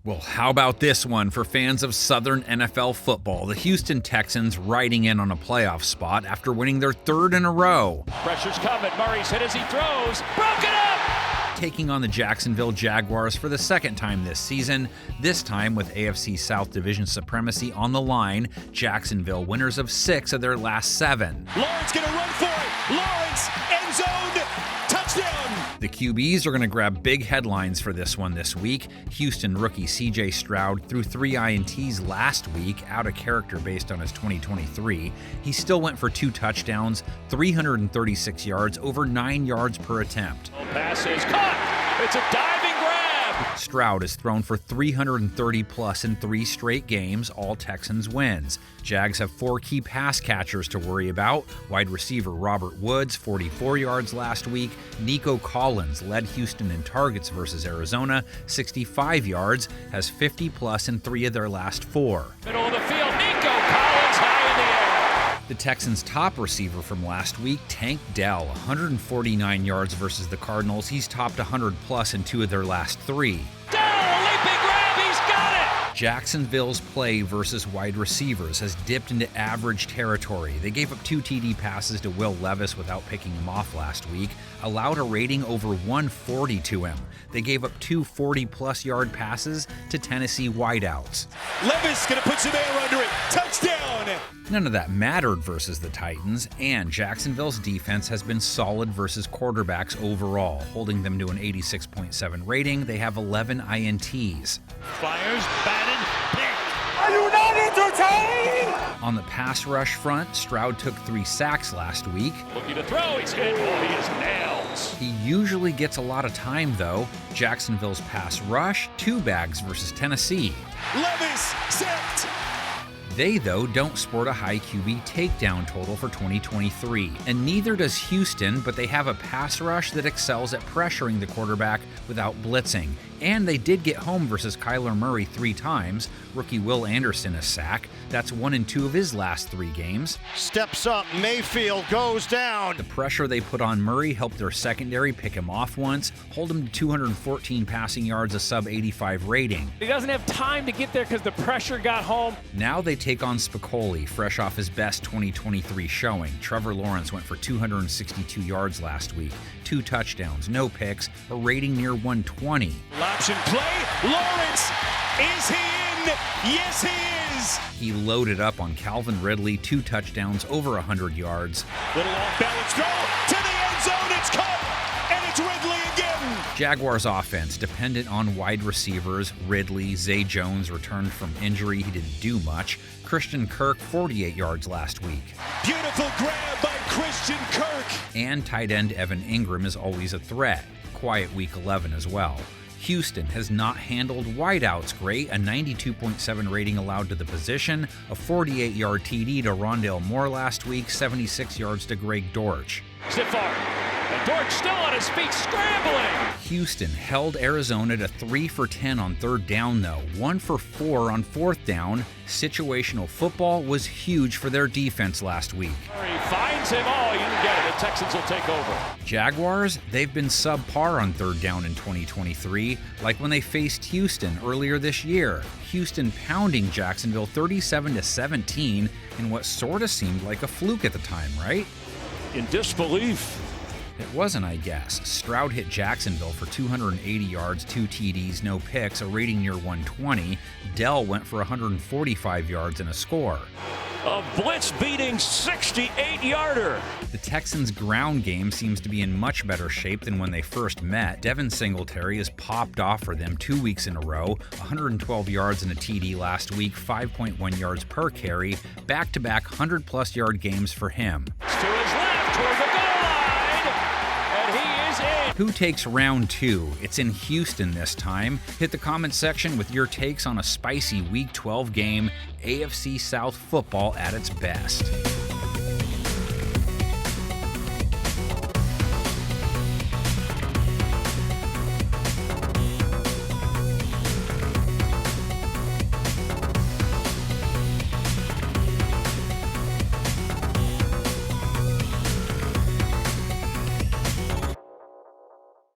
Well, how about this one for fans of Southern NFL football? The Houston Texans riding in on a playoff spot after winning their third in a row. Pressure's coming. Murray's hit as he throws. Broken up! Taking on the Jacksonville Jaguars for the second time this season, this time with AFC South Division supremacy on the line. Jacksonville winners of 6 of their last 7. Lawrence gonna run for it. Lawrence, end zone, touchdown! The QBs are going to grab big headlines for this one this week. Houston rookie C.J. Stroud threw 3 INTs last week, out of character based on his 2023. He still went for 2 touchdowns, 336 yards, over 9 yards per attempt. Pass is caught. It's a diving grab. Stroud has thrown for 330 plus in 3 straight games, all Texans wins. Jags have 4 key pass catchers to worry about. Wide receiver Robert Woods, 44 yards last week. Nico Collins led Houston in targets versus Arizona, 65 yards, has 50 plus in 3 of their last 4. Middle of the field, Nico Collins high in the air. The Texans' top receiver from last week, Tank Dell, 149 yards versus the Cardinals. He's topped 100 plus in 2 of their last 3. Dell, leaping grab, he's got it! Jacksonville's play versus wide receivers has dipped into average territory. They gave up 2 TD passes to Will Levis without picking him off last week, allowed a rating over 140 to him. They gave up 2 40-plus yard passes to Tennessee wideouts. Levis gonna put some air under it. Touchdown! None of that mattered versus the Titans, and Jacksonville's defense has been solid versus quarterbacks overall, holding them to an 86.7 rating. They have 11 INTs. Fires, batted, picked. Are you not entertained? On the pass rush front, Stroud took 3 sacks last week. Looking to throw, he's hit. Oh, he is nailed. He usually gets a lot of time, though. Jacksonville's pass rush, 2 bags versus Tennessee. Levis sacked. They, though, don't sport a high QB takedown total for 2023, and neither does Houston, but they have a pass rush that excels at pressuring the quarterback without blitzing. And they did get home versus Kyler Murray 3 times. Rookie Will Anderson a sack. That's 1 in 2 of his last 3 games. Steps up, Mayfield goes down. The pressure they put on Murray helped their secondary pick him off once, hold him to 214 passing yards, a sub-85 rating. He doesn't have time to get there because the pressure got home. Now they take on Spicoli, fresh off his best 2023 showing. Trevor Lawrence went for 262 yards last week, 2 touchdowns, no picks, a rating near 120. Option play. Lawrence, is he in? Yes, he is. He loaded up on Calvin Ridley, 2 touchdowns, over 100 yards. Little off-balance throw to the end zone. It's caught, and it's Ridley again. Jaguars offense dependent on wide receivers. Ridley, Zay Jones returned from injury. He didn't do much. Christian Kirk, 48 yards last week. Beautiful grab by Christian Kirk. And tight end Evan Ingram is always a threat. Quiet week 11 as well. Houston has not handled wideouts great, a 92.7 rating allowed to the position, a 48-yard TD to Rondale Moore last week, 76 yards to Greg Dortch. Stiff arm. And Dortch still on his feet, scrambling. Houston held Arizona to 3 for 10 on 3rd down, though, 1 for 4 on 4th down. Situational football was huge for their defense last week. Murray finds him. Oh, you can get it. The Texans will take over. Jaguars, they've been subpar on 3rd down in 2023, like when they faced Houston earlier this year. Houston pounding Jacksonville 37-17 in what sort of seemed like a fluke at the time, right? In disbelief. It wasn't, I guess. Stroud hit Jacksonville for 280 yards, 2 TDs, no picks, a rating near 120. Dell went for 145 yards and a score. A blitz-beating 68-yarder. The Texans' ground game seems to be in much better shape than when they first met. Devin Singletary has popped off for them 2 weeks in a row, 112 yards and a TD last week, 5.1 yards per carry, back-to-back 100-plus yard games for him. To his left, toward the goal line, and he is in. Who takes round 2? It's in Houston this time. Hit the comment section with your takes on a spicy Week 12 game, AFC South football at its best.